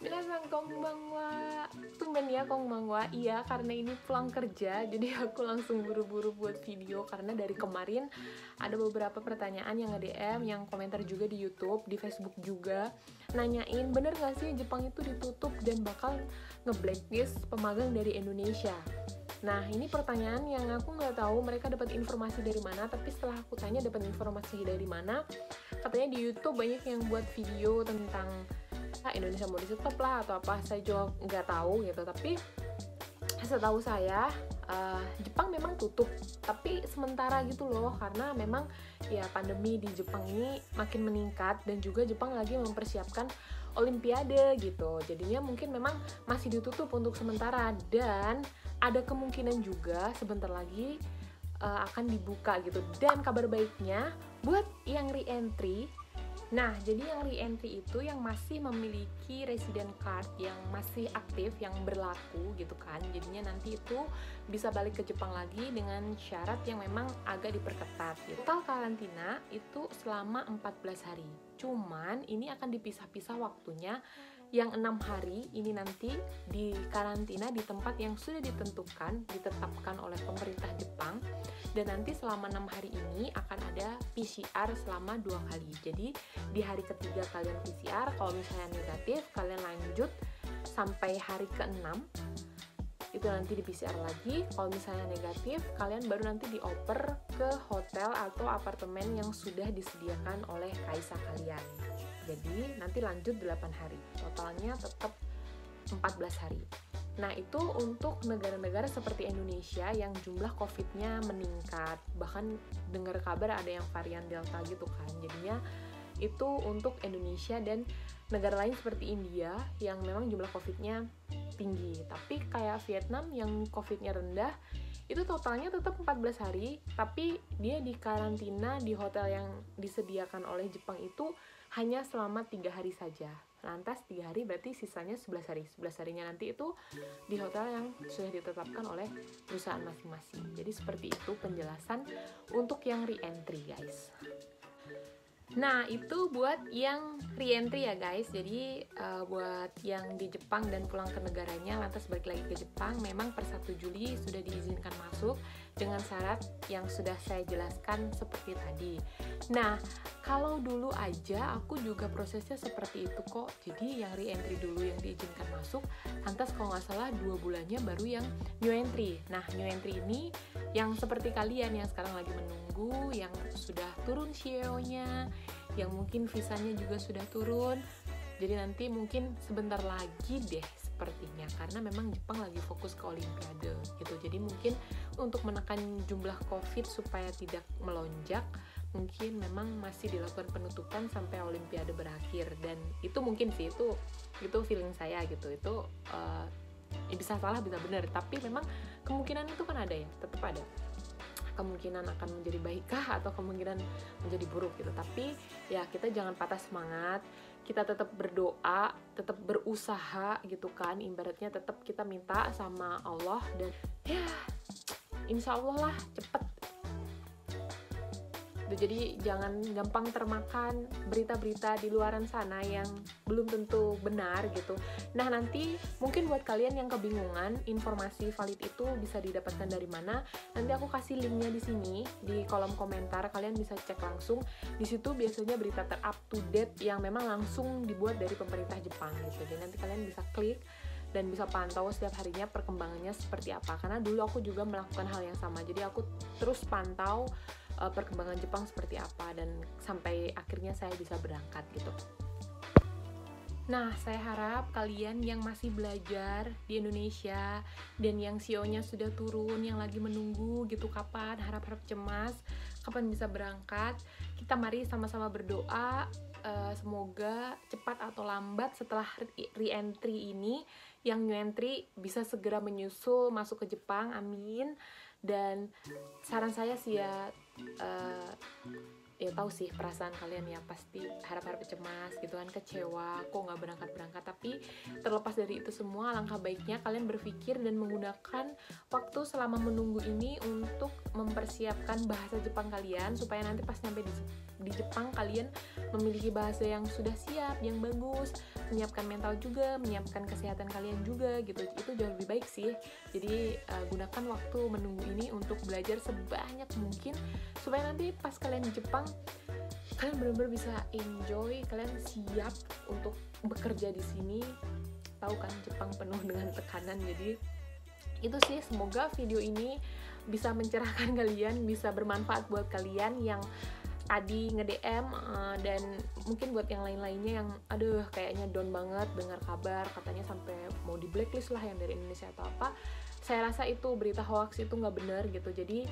Minasan konbanwa. Tumben ya konbanwa. Iya, karena ini pulang kerja, jadi aku langsung buru-buru buat video karena dari kemarin ada beberapa pertanyaan yang nge-DM, yang komentar juga di YouTube, di Facebook juga, nanyain bener gak sih Jepang itu ditutup dan bakal nge-blacklist pemagang dari Indonesia. Nah, ini pertanyaan yang aku nggak tahu mereka dapat informasi dari mana, tapi setelah aku tanya dapat informasi dari mana, katanya di YouTube banyak yang buat video tentang Indonesia mau ditutup lah atau apa, saya juga nggak tahu gitu. Tapi setahu saya Jepang memang tutup, tapi sementara gitu loh, karena memang ya pandemi di Jepang ini makin meningkat dan juga Jepang lagi mempersiapkan Olimpiade gitu, jadinya mungkin memang masih ditutup untuk sementara dan ada kemungkinan juga sebentar lagi akan dibuka gitu. Dan kabar baiknya buat yang re-entry, nah, jadi yang re-entry itu yang masih memiliki resident card yang masih aktif, yang berlaku gitu kan. Jadinya nanti itu bisa balik ke Jepang lagi dengan syarat yang memang agak diperketat gitu. Total karantina itu selama 14 hari. Cuman ini akan dipisah-pisah waktunya. Yang 6 hari ini nanti di karantina di tempat yang sudah ditetapkan oleh pemerintah Jepang. Dan nanti selama 6 hari ini akan ada PCR selama 2 kali. Jadi di hari ketiga kalian PCR, kalau misalnya negatif kalian lanjut sampai hari ke-6 itu nanti di PCR lagi. Kalau misalnya negatif kalian baru nanti dioper ke hotel atau apartemen yang sudah disediakan oleh kaisa kalian. Jadi nanti lanjut 8 hari, totalnya tetap 14 hari. Nah, itu untuk negara-negara seperti Indonesia yang jumlah COVID-nya meningkat. Bahkan dengar kabar ada yang varian Delta gitu kan. Jadinya itu untuk Indonesia dan negara lain seperti India yang memang jumlah COVID-nya tinggi. Tapi kayak Vietnam yang COVID-nya rendah, itu totalnya tetap 14 hari, tapi dia di karantina di hotel yang disediakan oleh Jepang itu hanya selama 3 hari saja. Lantas 3 hari berarti sisanya 11 hari. 11 harinya nanti itu di hotel yang sudah ditetapkan oleh perusahaan masing-masing. Jadi seperti itu penjelasan untuk yang re-entry, guys. Nah, itu buat yang re-entry ya guys. Jadi buat yang di Jepang dan pulang ke negaranya lantas balik lagi ke Jepang, memang per 1 Juli sudah diizinkan masuk dengan syarat yang sudah saya jelaskan seperti tadi. Nah, kalau dulu aja aku juga prosesnya seperti itu kok. Jadi yang re-entry dulu yang diizinkan masuk, lantas kalau nggak salah 2 bulannya baru yang new entry. Nah, new entry ini yang seperti kalian yang sekarang lagi menunggu, yang sudah turun CEO-nya, yang mungkin visanya juga sudah turun. Jadi nanti mungkin sebentar lagi deh sepertinya, karena memang Jepang lagi fokus ke Olimpiade gitu. Jadi mungkin untuk menekan jumlah COVID supaya tidak melonjak, mungkin memang masih dilakukan penutupan sampai Olimpiade berakhir. Dan itu mungkin sih, itu feeling saya gitu. Itu ya bisa salah bisa benar, tapi memang kemungkinan itu kan ada ya, tetap ada kemungkinan akan menjadi baikkah atau kemungkinan menjadi buruk gitu. Tapi ya kita jangan patah semangat, kita tetap berdoa, tetap berusaha gitu kan, ibaratnya tetap kita minta sama Allah dan ya insya Allah lah cepet. Jadi jangan gampang termakan berita-berita di luaran sana yang belum tentu benar gitu. Nah, nanti mungkin buat kalian yang kebingungan informasi valid itu bisa didapatkan dari mana, nanti aku kasih linknya di sini di kolom komentar, kalian bisa cek langsung. Di situ biasanya berita ter-up to date yang memang langsung dibuat dari pemerintah Jepang gitu. Jadi nanti kalian bisa klik dan bisa pantau setiap harinya perkembangannya seperti apa. Karena dulu aku juga melakukan hal yang sama. Jadi aku terus pantau perkembangan Jepang seperti apa dan sampai akhirnya saya bisa berangkat gitu. Nah, saya harap kalian yang masih belajar di Indonesia dan yang CEO-nya sudah turun, yang lagi menunggu gitu kapan, harap-harap cemas, kapan bisa berangkat, kita mari sama-sama berdoa, semoga cepat atau lambat setelah re-entry ini, yang new entry bisa segera menyusul masuk ke Jepang, amin. Dan saran saya sih ya, ya tahu sih perasaan kalian ya, pasti harap-harap cemas gitu kan, kecewa kok nggak berangkat-berangkat. Tapi terlepas dari itu semua, alangkah baiknya kalian berpikir dan menggunakan waktu selama menunggu ini untuk mempersiapkan bahasa Jepang kalian, supaya nanti pas nyampe di Jepang kalian memiliki bahasa yang sudah siap, yang bagus, menyiapkan mental juga, menyiapkan kesehatan kalian juga gitu. Itu jauh lebih baik sih. Jadi gunakan waktu menunggu ini untuk belajar sebanyak mungkin supaya nanti pas kalian di Jepang kalian benar-benar bisa enjoy, kalian siap untuk bekerja di sini. Tahu kan Jepang penuh dengan tekanan. Jadi itu sih, semoga video ini bisa mencerahkan kalian, bisa bermanfaat buat kalian yang tadi nge-DM dan mungkin buat yang lain-lainnya yang aduh kayaknya down banget dengar kabar katanya sampai mau di blacklist lah yang dari Indonesia atau apa. Saya rasa itu berita hoax, itu nggak benar gitu. Jadi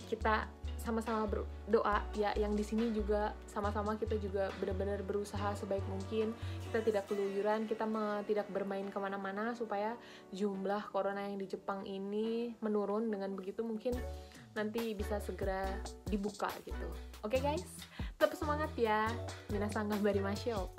kita sama-sama berdoa ya, yang di sini juga sama-sama kita juga benar-benar berusaha sebaik mungkin, kita tidak keluyuran, kita tidak bermain kemana-mana supaya jumlah corona yang di Jepang ini menurun. Dengan begitu mungkin nanti bisa segera dibuka gitu. Oke guys, tetap semangat ya. Minasan gambarimashou.